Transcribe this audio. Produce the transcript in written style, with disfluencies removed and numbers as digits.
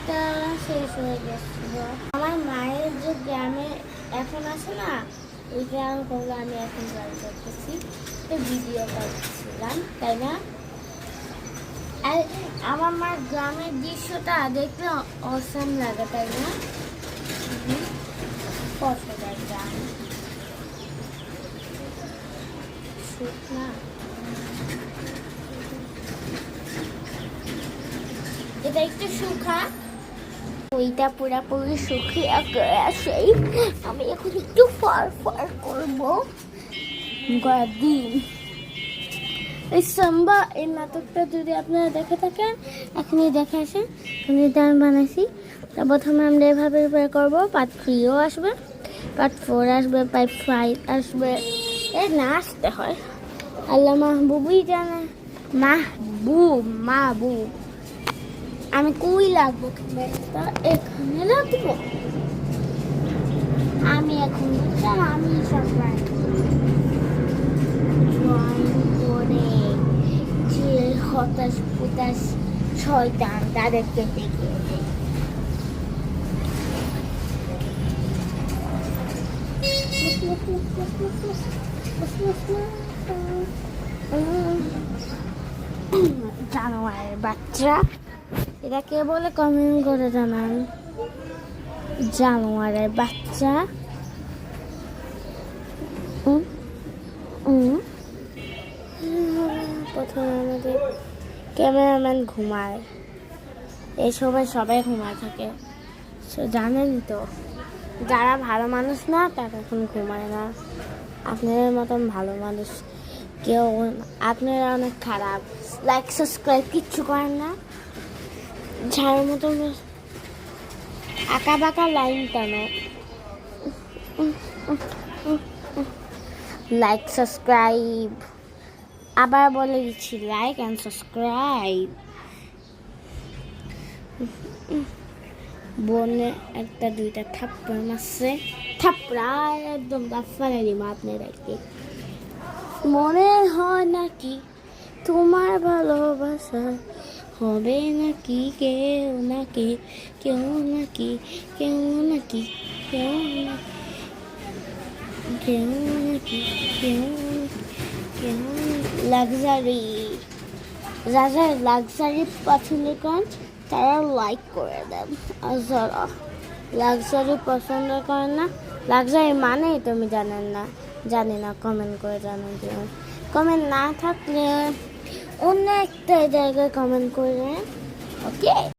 তেলটা শেষ হয়ে গেছিল। আমার মায়ের যে গ্রামে এখন আছে না, ওই গ্রাম করলে আমি এখন ট্রাই করতেছি, তো ভিডিও করছিলাম, তাই না? আর আমার মার গ্রামের দৃশ্যটা দেখলে অসাম লাগে, তাই না? পছন্দের গ্রাম না, এটা একটু শুখা, ওইটা পুরাপুরি শুকিয়ে গেছে। আমি এখন একটু ফার করবো দিন। এই সাম্বা এই নাটকটা যদি আপনারা দেখে থাকেন, এখনই দেখে আসেন। আমি বানাইছি, তা প্রথমে আমরা এভাবে প্রিপেয়ার করবো। পার্ট 3ও আসবে, পার্ট 4 আসবে, পার্ট 5 আসবে। না আসতে হয়, আল্লাহ মাহবুবই জানে। মাহবুব আমি কই লাগবো, ক্যামেরাটা এখানে লাগবো। আমি এখন বুঝলাম, আমি সব ড্রয়িং করে যে হতাশ পুতাশ শয়তান তাদেরকে দেখে জানোয়ারের বাচ্চা, এটা কে বলে কমেন্ট করে জানান। জানোয়ারের বাচ্চা। প্রথমে আমাদের ক্যামেরাম্যান ঘুমায়, এই সময় সবাই ঘুমায় থাকে, জানেন তো। যারা ভালো মানুষ না তারা এখন ঘুমায় না। আপনাদের মতন ভালো মানুষ কেউ, আপনারা অনেক খারাপ। লাইক সাবস্ক্রাইব কিচ্ছু করেন না, ঝাড়ের মতন আঁকা বাঁকা লাইন টানো। লাইক সাবস্ক্রাইব, আবার বলে দিচ্ছি, লাইক অ্যান্ড সাবস্ক্রাইব। বনে একটা দুইটা থাপ্পড় মারছে, থাপ্পড়ায় একদম গাফারে দিমা আপনাদেরকে। মনে হয় নাকি তোমার ভালোবাসা হবে নাকি কেউ নাকি কেউ নাকি কেউ নাকি কেউ কেউ নাকি কেউ কেউ লাক্সারি। যারা লাক্সারি পছন্দ করেন তারা লাইক করে দেন, আর যারা লাক্সারি পছন্দ করেন না, লাক্সারি মানেই তুমি জানি না, কমেন্ট করে জানান দিও। কমেন্ট না থাকলে অন্য একটা জায়গায় কমেন্ট করে, ওকে।